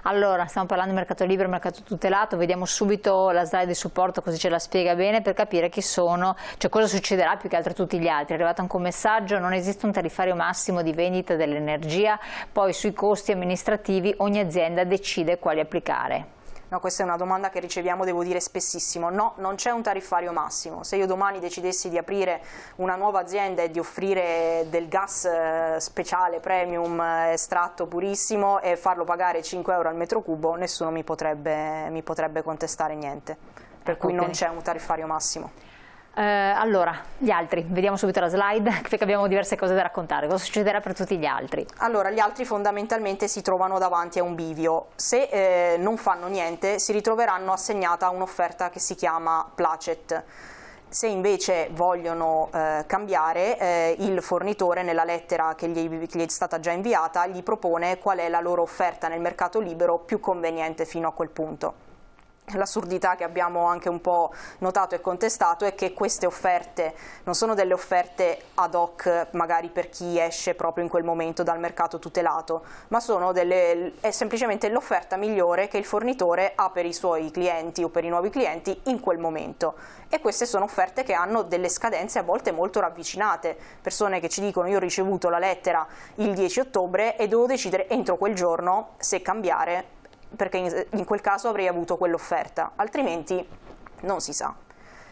Allora, stiamo parlando di mercato libero, mercato tutelato, vediamo subito la slide di supporto così ce la spiega bene per capire chi sono, cioè cosa succederà più che altro a tutti gli altri. È arrivato anche un messaggio: non esiste un tariffario massimo di vendita dell'energia, poi sui costi amministrativi ogni azienda decide quali applicare. No, questa è una domanda che riceviamo, devo dire, spessissimo. No, non c'è un tariffario massimo. Se io domani decidessi di aprire una nuova azienda e di offrire del gas speciale, premium, estratto purissimo e farlo pagare 5 euro al metro cubo, nessuno mi potrebbe contestare niente. Per cui non c'è un tariffario massimo. Allora, gli altri, vediamo subito la slide perché abbiamo diverse cose da raccontare. Cosa succederà per tutti gli altri? Allora, gli altri fondamentalmente si trovano davanti a un bivio. Se non fanno niente, si ritroveranno assegnata un'offerta che si chiama placet. Se invece vogliono cambiare, il fornitore nella lettera che gli è stata già inviata gli propone qual è la loro offerta nel mercato libero più conveniente fino a quel punto. L'assurdità che abbiamo anche un po' notato e contestato è che queste offerte non sono delle offerte ad hoc magari per chi esce proprio in quel momento dal mercato tutelato, ma è semplicemente l'offerta migliore che il fornitore ha per i suoi clienti o per i nuovi clienti in quel momento. E queste sono offerte che hanno delle scadenze a volte molto ravvicinate, persone che ci dicono: io ho ricevuto la lettera il 10 ottobre e devo decidere entro quel giorno se cambiare, perché in quel caso avrei avuto quell'offerta, altrimenti non si sa.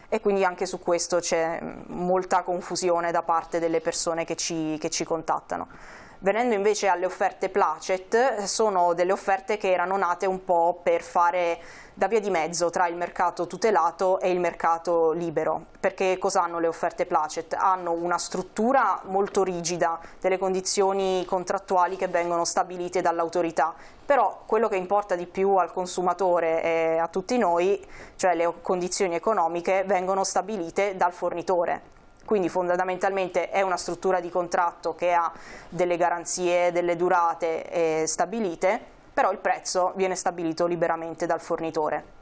E quindi anche su questo c'è molta confusione da parte delle persone che ci contattano. Venendo invece alle offerte placet, sono delle offerte che erano nate un po' per fare da via di mezzo tra il mercato tutelato e il mercato libero. Perché cosa hanno le offerte placet? Hanno una struttura molto rigida, delle condizioni contrattuali che vengono stabilite dall'autorità, però quello che importa di più al consumatore e a tutti noi, cioè le condizioni economiche, vengono stabilite dal fornitore. Quindi fondamentalmente è una struttura di contratto che ha delle garanzie, delle durate stabilite, però il prezzo viene stabilito liberamente dal fornitore.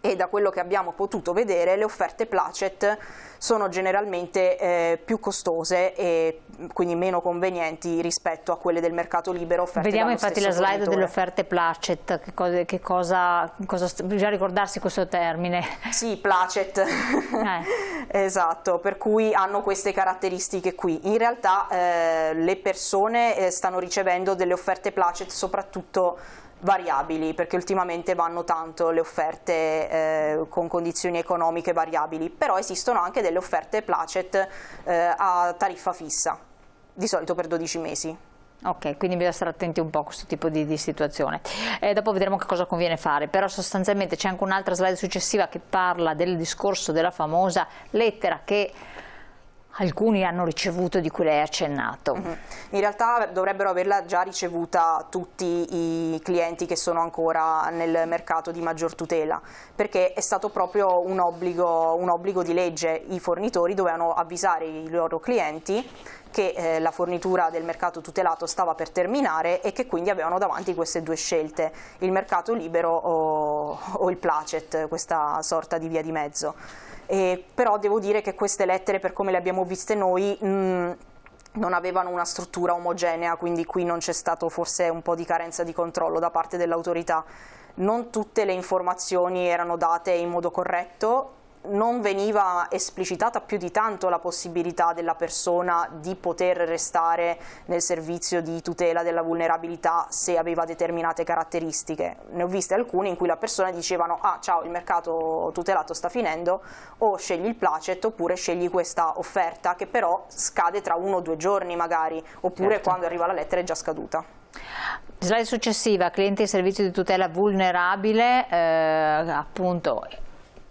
E da quello che abbiamo potuto vedere, le offerte placet sono generalmente più costose e quindi meno convenienti rispetto a quelle del mercato libero offerte Vediamo dallo infatti la stesso slide fornitore. delle offerte placet, bisogna ricordarsi questo termine. Sì, placet, esatto, per cui hanno queste caratteristiche qui. In realtà le persone stanno ricevendo delle offerte placet soprattutto variabili, perché ultimamente vanno tanto le offerte con condizioni economiche variabili, però esistono anche delle offerte placet a tariffa fissa, di solito per 12 mesi. Ok, quindi bisogna stare attenti un po' a questo tipo di situazione. Dopo vedremo che cosa conviene fare, però sostanzialmente c'è anche un'altra slide successiva che parla del discorso della famosa lettera che alcuni hanno ricevuto, di cui lei ha accennato. In realtà dovrebbero averla già ricevuta tutti i clienti che sono ancora nel mercato di maggior tutela, perché è stato proprio un obbligo di legge. I fornitori dovevano avvisare i loro clienti che la fornitura del mercato tutelato stava per terminare e che quindi avevano davanti queste due scelte: il mercato libero o il placet, questa sorta di via di mezzo. Però devo dire che queste lettere, per come le abbiamo viste noi, non avevano una struttura omogenea, quindi qui non c'è stato forse un po' di carenza di controllo da parte dell'autorità. Non tutte le informazioni erano date in modo corretto, non veniva esplicitata più di tanto la possibilità della persona di poter restare nel servizio di tutela della vulnerabilità se aveva determinate caratteristiche. Ne ho viste alcune in cui la persona dicevano: ah, ciao, il mercato tutelato sta finendo, o scegli il placet oppure scegli questa offerta che però scade tra 1 o 2 giorni magari, oppure certo, quando arriva la lettera è già scaduta. Slide successiva: clienti di servizio di tutela vulnerabile, appunto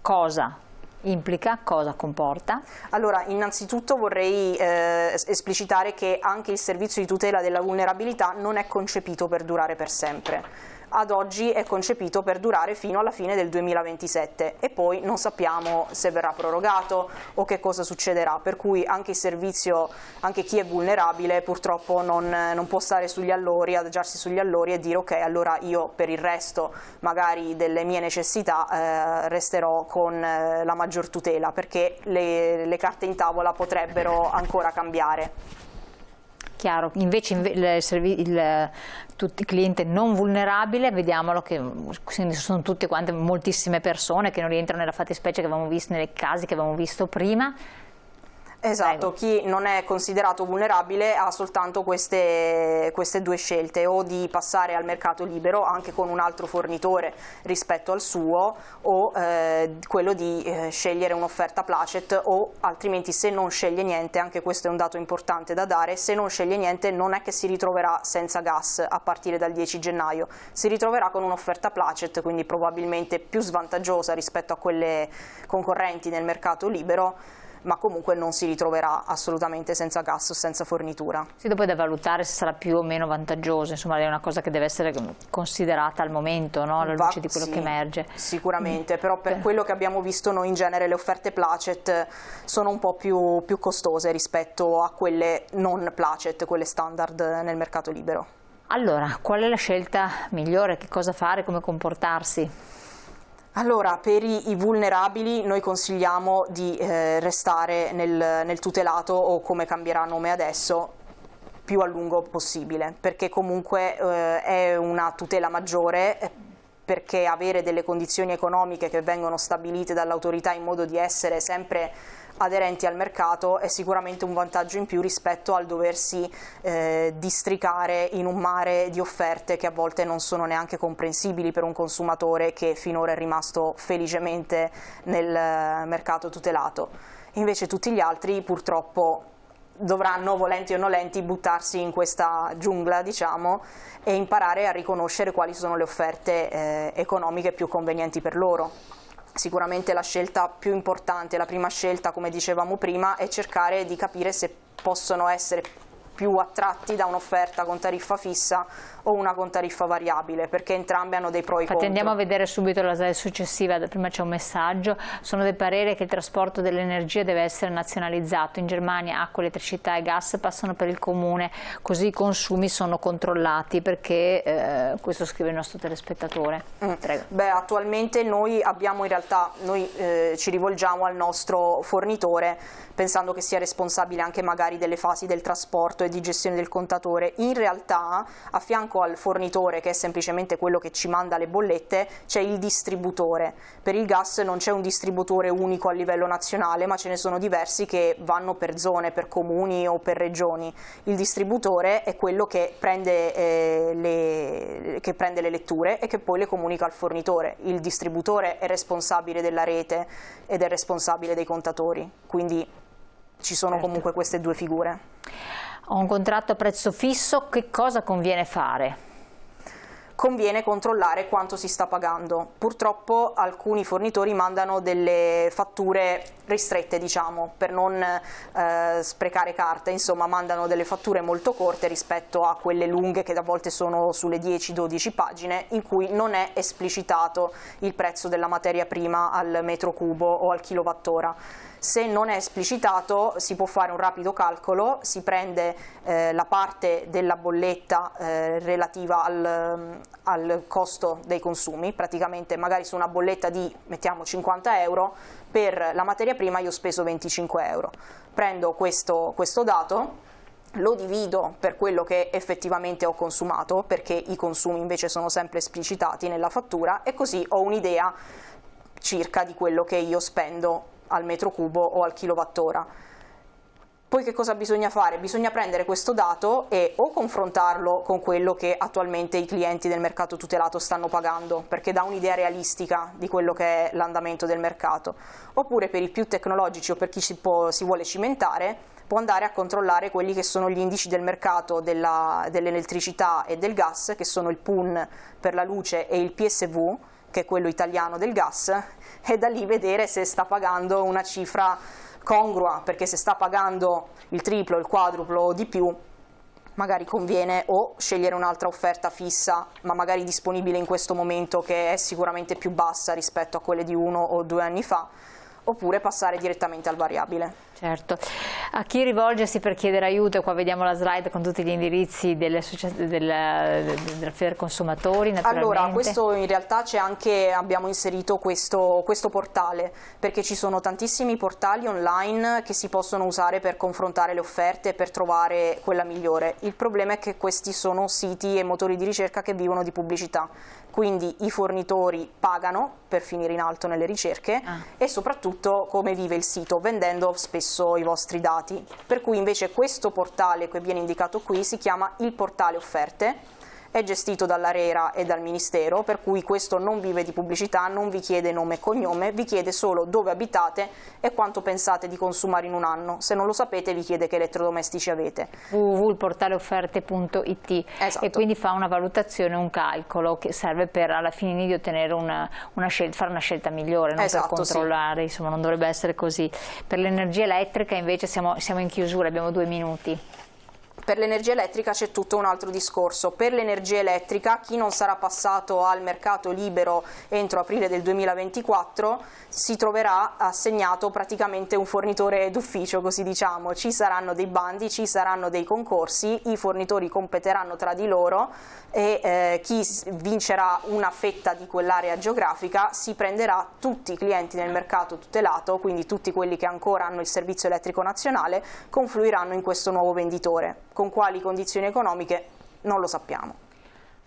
cosa implica, cosa comporta? Allora, innanzitutto vorrei esplicitare che anche il servizio di tutela della vulnerabilità non è concepito per durare per sempre. Ad oggi è concepito per durare fino alla fine del 2027 e poi non sappiamo se verrà prorogato o che cosa succederà, per cui anche il servizio, anche chi è vulnerabile purtroppo non può stare sugli allori, adagiarsi sugli allori e dire: ok, allora io per il resto magari delle mie necessità resterò con la maggior tutela, perché le carte in tavola potrebbero ancora cambiare. Chiaro, invece il cliente non vulnerabile, vediamolo che sono tutte quante moltissime persone che non rientrano nella fattispecie che avevamo visto, nei casi che avevamo visto prima. Esatto, chi non è considerato vulnerabile ha soltanto queste due scelte, o di passare al mercato libero anche con un altro fornitore rispetto al suo, o quello di scegliere un'offerta placet, o altrimenti, se non sceglie niente, anche questo è un dato importante da dare, se non sceglie niente non è che si ritroverà senza gas a partire dal 10 gennaio, si ritroverà con un'offerta placet, quindi probabilmente più svantaggiosa rispetto a quelle concorrenti nel mercato libero, ma comunque non si ritroverà assolutamente senza gas o senza fornitura. Sì, dopo è da valutare se sarà più o meno vantaggioso, insomma è una cosa che deve essere considerata al momento, no? Alla luce di quello sì, che emerge. Sicuramente, però per quello che abbiamo visto noi in genere le offerte placet sono un po' più costose rispetto a quelle non placet, quelle standard nel mercato libero. Allora, qual è la scelta migliore? Che cosa fare? Come comportarsi? Allora, per i vulnerabili noi consigliamo di restare nel tutelato, o come cambierà nome adesso, più a lungo possibile, perché comunque è una tutela maggiore, perché avere delle condizioni economiche che vengono stabilite dall'autorità in modo di essere sempre aderenti al mercato è sicuramente un vantaggio in più rispetto al doversi districare in un mare di offerte che a volte non sono neanche comprensibili per un consumatore che finora è rimasto felicemente nel mercato tutelato. Invece tutti gli altri purtroppo dovranno, volenti o nolenti, buttarsi in questa giungla, diciamo, e imparare a riconoscere quali sono le offerte economiche più convenienti per loro. Sicuramente la scelta più importante, la prima scelta, come dicevamo prima, è cercare di capire se possono essere più attratti da un'offerta con tariffa fissa o una con tariffa variabile, perché entrambe hanno dei pro e contro. Andiamo a vedere subito la slide successiva, prima c'è un messaggio: sono del parere che il trasporto dell'energia deve essere nazionalizzato, in Germania acqua, elettricità e gas passano per il comune, così i consumi sono controllati, perché questo scrive il nostro telespettatore. Prego. Beh, attualmente noi abbiamo ci rivolgiamo al nostro fornitore pensando che sia responsabile anche magari delle fasi del trasporto e di gestione del contatore. In realtà a fianco al fornitore, che è semplicemente quello che ci manda le bollette, c'è il distributore. Per il gas non c'è un distributore unico a livello nazionale, ma ce ne sono diversi che vanno per zone, per comuni o per regioni. Il distributore è quello che prende le letture e che poi le comunica al fornitore. Il distributore è responsabile della rete ed è responsabile dei contatori, quindi ci sono comunque queste due figure. Ho un contratto a prezzo fisso, che cosa conviene fare? Conviene controllare quanto si sta pagando. Purtroppo alcuni fornitori mandano delle fatture ristrette, diciamo, per non sprecare carte, insomma mandano delle fatture molto corte rispetto a quelle lunghe che a volte sono sulle 10-12 pagine, in cui non è esplicitato il prezzo della materia prima al metro cubo o al kilowattora. Se non è esplicitato si può fare un rapido calcolo, si prende la parte della bolletta relativa al costo dei consumi, praticamente magari su una bolletta di, mettiamo, 50 euro, per la materia prima io ho speso 25 euro. Prendo questo dato, lo divido per quello che effettivamente ho consumato, perché i consumi invece sono sempre esplicitati nella fattura, e così ho un'idea circa di quello che io spendo al metro cubo o al kilowattora. Poi che cosa bisogna fare? Bisogna prendere questo dato e o confrontarlo con quello che attualmente i clienti del mercato tutelato stanno pagando, perché dà un'idea realistica di quello che è l'andamento del mercato, oppure per i più tecnologici o per chi si vuole cimentare può andare a controllare quelli che sono gli indici del mercato dell'elettricità e del gas, che sono il PUN per la luce e il PSV, che è quello italiano del gas, e da lì vedere se sta pagando una cifra congrua, perché se sta pagando il triplo, il quadruplo o di più, magari conviene o scegliere un'altra offerta fissa, ma magari disponibile in questo momento, che è sicuramente più bassa rispetto a quelle di 1 o 2 anni fa, oppure passare direttamente al variabile. Certo. A chi rivolgersi per chiedere aiuto? Qua vediamo la slide con tutti gli indirizzi della Federconsumatori, naturalmente. Allora, questo in realtà c'è anche, abbiamo inserito questo portale, perché ci sono tantissimi portali online che si possono usare per confrontare le offerte e per trovare quella migliore. Il problema è che questi sono siti e motori di ricerca che vivono di pubblicità, quindi i fornitori pagano per finire in alto nelle ricerche e soprattutto come vive il sito, vendendo spesso i vostri dati. Per cui invece questo portale che viene indicato qui si chiama il portale offerte, è gestito dall'ARERA e dal Ministero, per cui questo non vive di pubblicità, non vi chiede nome e cognome, vi chiede solo dove abitate e quanto pensate di consumare in un anno. Se non lo sapete vi chiede che elettrodomestici avete. www.portaleofferte.it. Esatto. E quindi fa una valutazione, un calcolo che serve per alla fine di ottenere fare una scelta migliore, non esatto, per controllare, sì. Insomma non dovrebbe essere così. Per l'energia elettrica invece siamo in chiusura, abbiamo 2 minuti. Per l'energia elettrica c'è tutto un altro discorso. Per l'energia elettrica chi non sarà passato al mercato libero entro aprile del 2024 si troverà assegnato praticamente un fornitore d'ufficio, così diciamo. Ci saranno dei bandi, ci saranno dei concorsi, i fornitori competeranno tra di loro e chi vincerà una fetta di quell'area geografica si prenderà tutti i clienti nel mercato tutelato, quindi tutti quelli che ancora hanno il servizio elettrico nazionale confluiranno in questo nuovo venditore. Con quali condizioni economiche non lo sappiamo.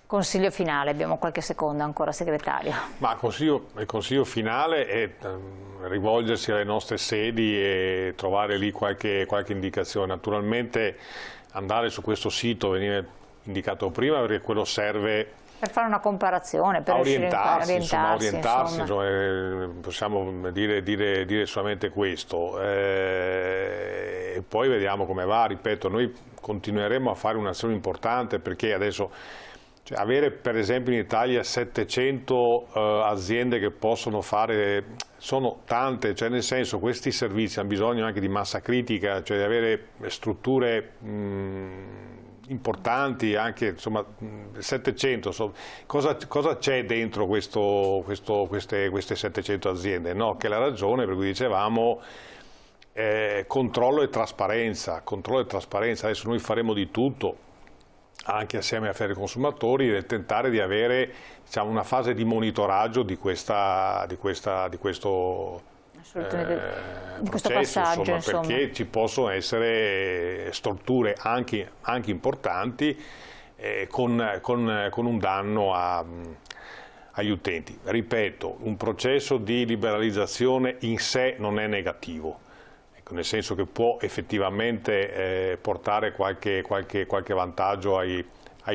Consiglio finale, abbiamo qualche secondo ancora, segretario. Ma il consiglio finale è rivolgersi alle nostre sedi e trovare lì qualche indicazione. Naturalmente andare su questo sito, veniva indicato prima, perché quello serve per fare una comparazione, per orientarsi. Insomma. Possiamo dire solamente questo. E poi vediamo come va. Ripeto, noi continueremo a fare un'azione importante, perché adesso avere per esempio in Italia 700 aziende che possono fare, sono tante, cioè nel senso questi servizi hanno bisogno anche di massa critica, cioè di avere strutture importanti, anche insomma 700, cosa c'è dentro queste 700 aziende? No, che è la ragione per cui dicevamo controllo e trasparenza. Adesso noi faremo di tutto, anche assieme a Federconsumatori, per tentare di avere, diciamo, una fase di monitoraggio di questo passaggio, insomma, perché ci possono essere strutture anche importanti con un danno agli utenti. Ripeto, un processo di liberalizzazione in sé non è negativo, nel senso che può effettivamente portare qualche vantaggio ai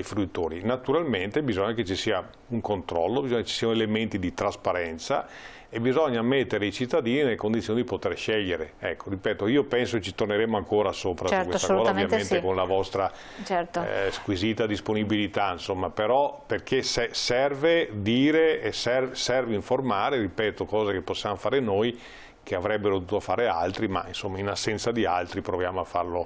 fruitori. Naturalmente bisogna che ci sia un controllo, bisogna che ci siano elementi di trasparenza e bisogna mettere i cittadini nelle condizioni di poter scegliere. Ecco, ripeto, io penso che ci torneremo ancora sopra su questa cosa, ovviamente sì, con la vostra squisita disponibilità, insomma, però perché serve dire e serve informare, ripeto, cose che possiamo fare noi, che avrebbero dovuto fare altri, ma insomma in assenza di altri proviamo a farlo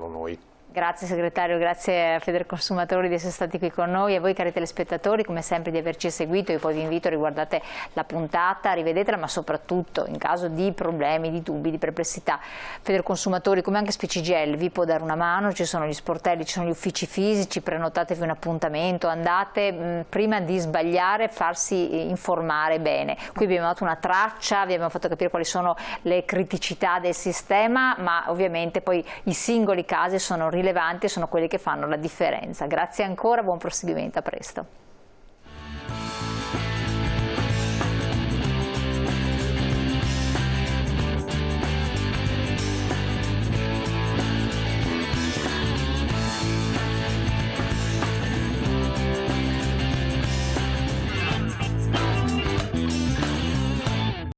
noi. Grazie segretario, grazie a Federconsumatori di essere stati qui con noi, a voi cari telespettatori come sempre di averci seguito. Io poi vi invito a riguardare la puntata, rivedetela, ma soprattutto in caso di problemi, di dubbi, di perplessità, Federconsumatori come anche SPCGIL vi può dare una mano, ci sono gli sportelli, ci sono gli uffici fisici, prenotatevi un appuntamento, andate prima di sbagliare, farsi informare bene. Qui abbiamo dato una traccia, vi abbiamo fatto capire quali sono le criticità del sistema, ma ovviamente poi i singoli casi sono rilevanti e sono quelli che fanno la differenza. Grazie ancora, buon proseguimento, a presto.